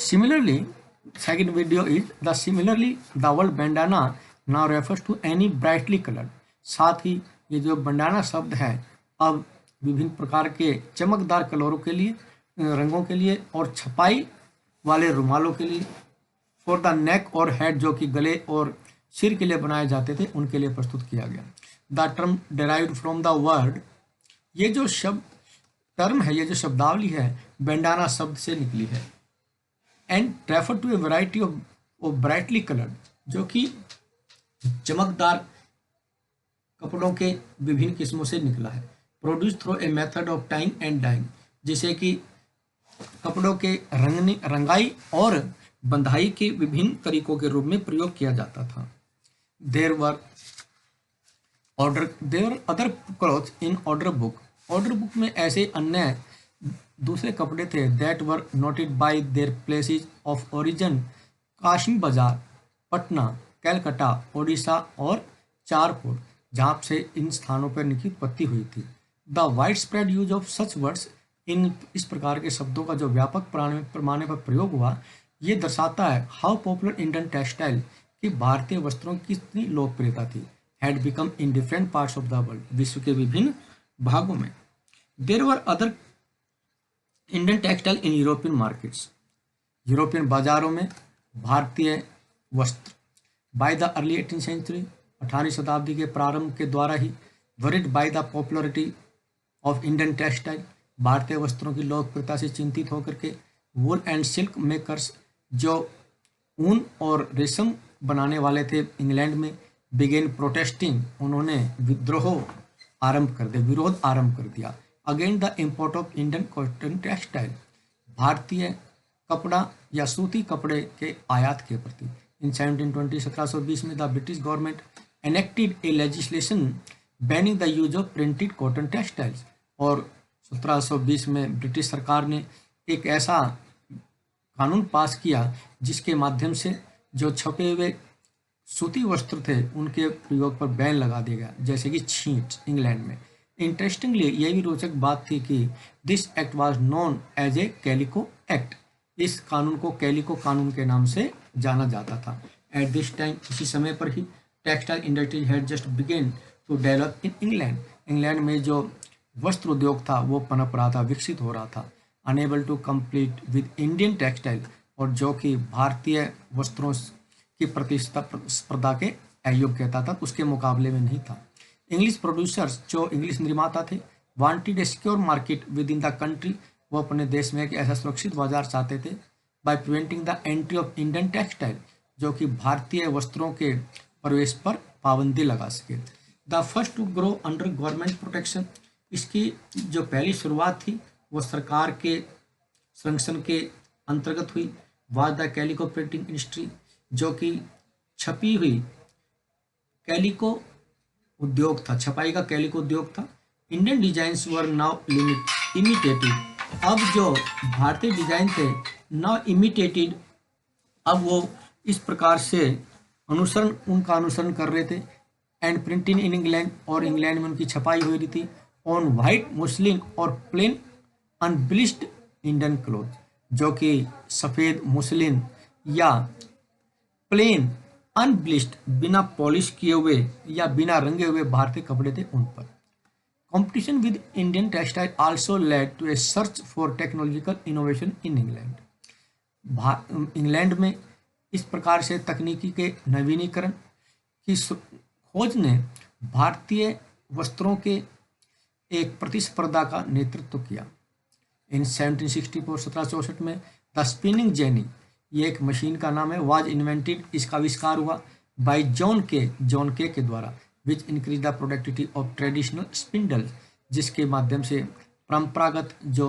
Similarly, second video is the word bandana now refers to any brightly colored. साथ ही ये जो bandana शब्द है अब विभिन्न प्रकार के चमकदार कलरों के लिए, रंगों के लिए और छपाई वाले रुमालों के लिए, फॉर द नेक और हेड जो कि गले और सिर के लिए बनाए जाते थे उनके लिए प्रस्तुत किया गया। The term derived from the word, ये जो शब्द टर्म है, ये जो शब्दावली है बैंडाना शब्द से निकली है। And refer to a variety of brightly coloured, जो कि चमकदार कपड़ों के विभिन्न किस्मों से निकला है। Produce through a method of tying and dyeing, जिसे कि कपड़ों के रंगाई और बंधाई के विभिन्न तरीकों के रूप में प्रयोग किया जाता था। There other cloth in order book, order book में ऐसे अन्य दूसरे कपड़े थे that were noted by their places of origin, Kasimbazar, Patna, Calcutta, Odisha और चारपुर, जहाँ से इन स्थानों पर इनकी उत्पत्ति हुई थी। The widespread use of such words, इन इस प्रकार के शब्दों का जो व्यापक पैमाने पर प्रयोग हुआ, ये दर्शाता है हाउ पॉपुलर इंडियन टेक्सटाइल, कि भारतीय वस्त्रों की कितनी लोकप्रियता थी। Had become in different parts of the world, विश्व के विभिन्न भागों में। There were other Indian textile in European markets, European बाजारों में भारतीय वस्त्र। By the early 18th century, 18वीं शताब्दी के प्रारंभ के द्वारा ही, worried by the popularity of Indian textile, भारतीय वस्त्रों की लोकप्रियता से चिंतित होकर के वूल एंड सिल्क मेकर्स, जो ऊन और रेशम बनाने वाले थे इंग्लैंड में, बिगेन प्रोटेस्टिंग, उन्होंने विरोध आरंभ कर दिया against the import of Indian cotton textile, भारतीय कपड़ा या सूती कपड़े के आयात के प्रति। इन 1720 में the British government enacted A legislation banning the use of printed cotton textiles, और 1720 में ब्रिटिश सरकार ने एक ऐसा कानून पास किया जिसके माध्यम से जो छपे हुए सूती वस्त्र थे उनके प्रयोग पर बैन लगा दिया गया, जैसे कि छींट इंग्लैंड में। इंटरेस्टिंगली, यह भी रोचक बात थी कि this act was known as a calico act, इस कानून को कैलिको कानून के नाम से जाना जाता था। एट दिस टाइम, इसी समय पर ही textile industry had just begin to develop in England, England में जो वस्त्र उद्योग था वो पनप रहा था, विकसित हो रहा था। Unable to compete with Indian textile, और जो कि भारतीय वस्त्रों की प्रतिस्पर्धा के अयोग्यता था, उसके मुकाबले में नहीं था। इंग्लिश प्रोड्यूसर्स, जो इंग्लिश निर्माता थे, wanted A secure market with in the country, वो अपने देश में एक ऐसा सुरक्षित बाजार चाहते थे, by preventing the entry of Indian textile, जो कि भारतीय वस्त्रों के प्रवेश पर पाबंदी लगा सके। The first to grow under government protection, इसकी जो पहली शुरुआत थी वो सरकार के संरक्षण के अंतर्गत हुई। Was the calico printing industry, जो कि छपी हुई कैलिको उद्योग था, छपाई का कैलिको उद्योग था। Indian designs were now imitated, अब जो भारतीय डिजाइन थे नाउ इमिटेटेड, अब वो इस प्रकार से उनका अनुसरण कर रहे थे। एंड प्रिंटिंग इन इंग्लैंड, और इंग्लैंड में उनकी छपाई हो रही थी ऑन वाइट मुस्लिन और प्लेन अनब्लिश्ड इंडियन क्लोथ, जो कि सफ़ेद मुस्लिन या प्लेन अनब्लिश्ड, बिना पॉलिश किए हुए या बिना रंगे हुए भारतीय कपड़े थे उन पर। Competition with Indian textile also led to a search for technological innovation in England, England में इस प्रकार से तकनीकी के नवीनीकरण की खोज ने भारतीय वस्त्रों के एक प्रतिस्पर्धा का नेतृत्व किया। इन 1764 1764 में द स्पिनिंग जेनी, ये एक मशीन का नाम है, वाज इन्वेंटेड, इसका आविष्कार हुआ बाय जॉन के के द्वारा, which increase the productivity of traditional spindle, जिसके माध्यम से परंपरागत जो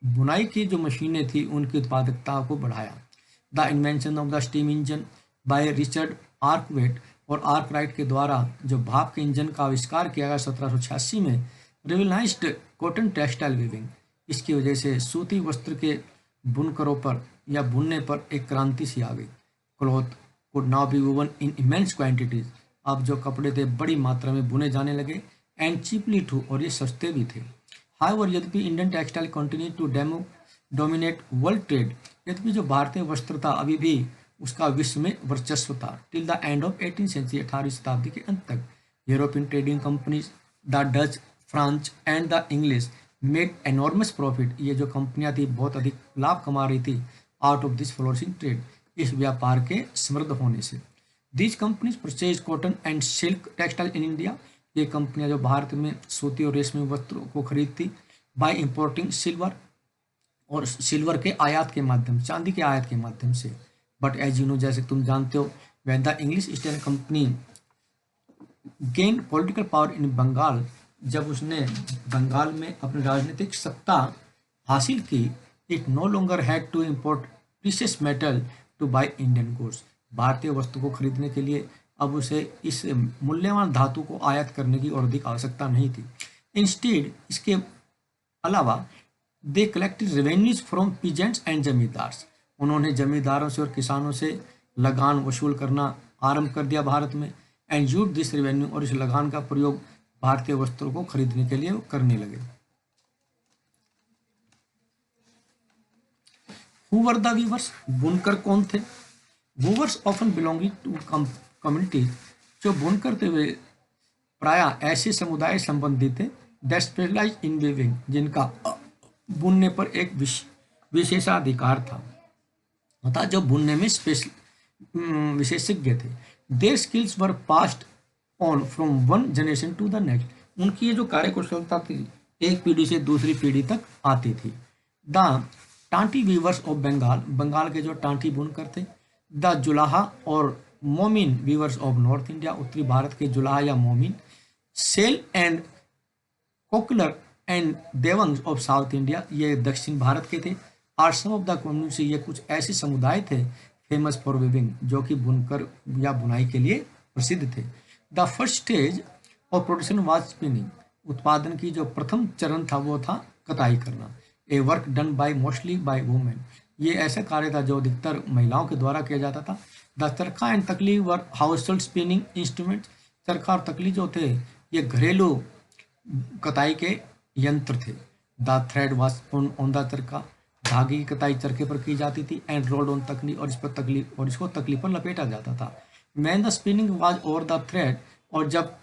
बुनाई की जो मशीनें थी उनकी उत्पादकता को बढ़ाया। The invention of the steam engine by Richard Arkwright, और आर्कराइट के द्वारा जो भाप के इंजन का आविष्कार किया गया 1786 में, रिवलाइज्ड कॉटन टेक्सटाइल वीविंग, इसकी वजह से सूती वस्त्र के बुनकरों पर या बुनने पर एक क्रांति सी आ गई। Cloth could now be woven in immense quantities, अब जो कपड़े थे बड़ी मात्रा में बुने जाने लगे, एंड चीपली टू, और ये सस्ते भी थे। हाउएवर, यद्यपि Indian textile continue to dominate world trade, यद्यपि जो भारतीय वस्त्र था अभी भी उसका विश्व में वर्चस्व था। Till the end of 18th century, 18वीं शताब्दी के अंत तक European trading companies, the Dutch, French and the English made enormous profit. ये जो कंपनियां थी बहुत अधिक लाभ कमा रही थी out of this flourishing trade, इस व्यापार के समृद्ध होने से। These companies purchase cotton and silk textile in India. ये कंपनियां जो भारत में सूती और रेशमी वस्त्रों को खरीदती बाय इंपोर्टिंग सिल्वर, और सिल्वर के आयात के माध्यम, चांदी के आयात के माध्यम से। बट एज यू नो, जैसे तुम जानते हो, when the English East India company gain political power in Bengal, जब उसने बंगाल में अपनी राजनीतिक सत्ता हासिल की, it no longer had to import precious metal to buy Indian goods. भारतीय वस्तु को खरीदने के लिए अब उसे इस मूल्यवान धातु को आयात करने की और अधिक आवश्यकता नहीं थी। इंस्टेड, इसके अलावा, they collected revenues from peasants and zamindars. उन्होंने जमींदारों से और किसानों से लगान वसूल करना आरंभ कर दिया भारत में। एंड यूज दिस रेवेन्यू, और इस लगान का प्रयोग भारतीय वस्त्रों को खरीदने के लिए करने लगे। Who were the weavers? बुनकर कौन थे? Weavers often belonging to communities, जो बुनकर थे वे प्रायः ऐसे समुदाय संबंधित थे दैट स्पेशलाइज इन वीविंग, जिनका बुनने पर एक विशेषाधिकार था, अतः जो बुनने में विशेषज्ञ थे। Their skills were passed on from one generation to the next. उनकी ये जो कार्यकुशलता थी एक पीढ़ी से दूसरी पीढ़ी तक आती थी। The tanti weavers of Bengal, Bengal के जो टांटी बुनकर थे। द जुलाहा और मोमिन वीवर्स ऑफ नॉर्थ इंडिया, उत्तरी भारत के जुलाहा या Momin. Sale and Kaikollar and Devang of South India, ये दक्षिण भारत के थे। Are some of the community, ये कुछ ऐसे समुदाय थे फेमस फॉर वीविंग, जो कि बुनकर या बुनाई के लिए प्रसिद्ध थे। The first stage of production was spinning, उत्पादन की जो प्रथम चरण था वो था कताई करना। A work done by mostly by women, ये ऐसा कार्य था जो अधिकतर महिलाओं के द्वारा किया जाता था। द चरखा एंड तकली वर हाउस होल्ड स्पिनिंग इंस्ट्रूमेंट, चरखा और तकली जो थे ये घरेलू कताई के यंत्र थे। The thread was on the चरखा, धागे की कताई चरखे पर की जाती थी। एंड रोल्ड ऑन तकली, और इस पर तकली, और इसको तकली पर लपेटा जाता था। When the spinning was over the thread, और जब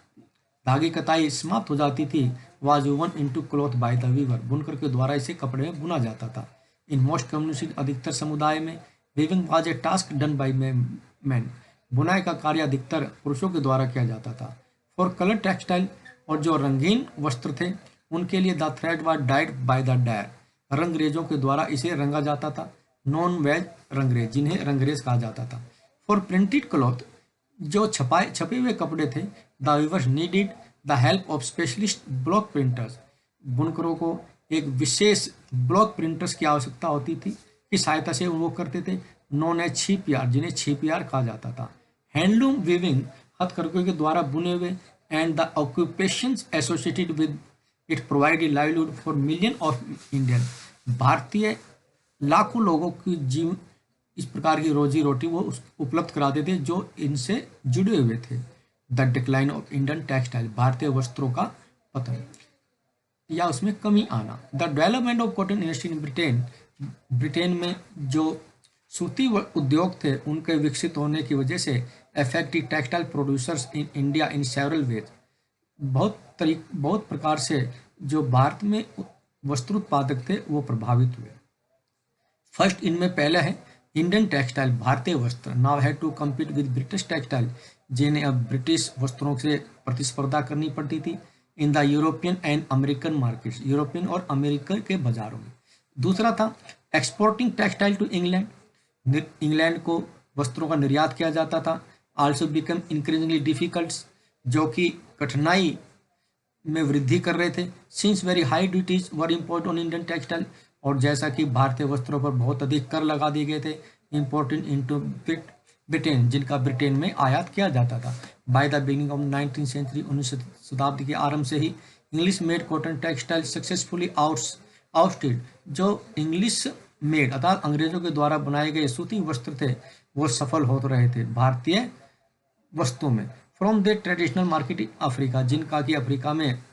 धागे की कताई समाप्त हो जाती थी, was woven into cloth by the weaver, बुनकर के द्वारा इसे कपड़े में बुना जाता था। इन मोस्ट कम्युनिटी, अधिकतर समुदाय में weaving was a task done by man, बुनाई का कार्य अधिकतर पुरुषों के द्वारा किया जाता था। फॉर कलर टेक्सटाइल, और जो रंगीन वस्त्र थे उनके लिए the thread was dyed by the dyer, रंगरेजों के द्वारा इसे रंगा जाता था। नॉन वेज रंगरेज, जिन्हें रंगरेज कहा जाता था। फॉर प्रिंटेड क्लॉथ, जो छपे हुए कपड़े थे, the weavers needed the help of specialist block printers, बुनकरों को एक विशेष ब्लॉक प्रिंटर्स की आवश्यकता होती थी, की सहायता से वो करते थे। नॉन एज छिपियार, जिन्हें छिपियार कहा जाता था। हैंडलूम वीविंग, हथकरघों के द्वारा बुने हुए। And the occupations associated with it provided livelihood for million of Indian, भारतीय लाखों लोगों की इस प्रकार की रोजी रोटी वो उपलब्ध कराते थे जो इनसे जुड़े हुए थे। The decline of Indian textile, भारतीय वस्त्रों का पतन या उसमें कमी आना। The development of cotton industry in Britain, Britain में जो सूती उद्योग थे उनके विकसित होने की वजह से affected textile producers in India in several ways, बहुत प्रकार से जो भारत में वस्त्र उत्पादक थे वो प्रभावित हुए। फर्स्ट इनमें पहला है इंडियन टेक्सटाइल, भारतीय वस्त्र now had to compete with British textile, जिन्हें अब ब्रिटिश वस्त्रों से प्रतिस्पर्धा करनी पड़ती थी। In the European and American markets, European और अमेरिका के बाजारों में। दूसरा था exporting textile to England, England को वस्त्रों का निर्यात किया जाता था। आल्सो बिकम इंक्रीजिंगली डिफिकल्ट, जो कि कठिनाई में वृद्धि कर रहे थे। Since very high duties were import on Indian textile, और जैसा कि भारतीय वस्त्रों पर बहुत अधिक कर लगा दिए गए थे। इम्पोर्टेड इनटू ब्रिटेन, जिनका ब्रिटेन में आयात किया जाता था। By the beginning of 19th century, 19वीं शताब्दी के आरंभ से ही English made cotton textile successfully ousted, जो इंग्लिश मेड अर्थात अंग्रेजों के द्वारा बनाए गए सूती वस्त्र थे वो सफल हो रहे थे भारतीय वस्तुओं में। From the traditional market in Africa, जिनका कि अफ्रीका में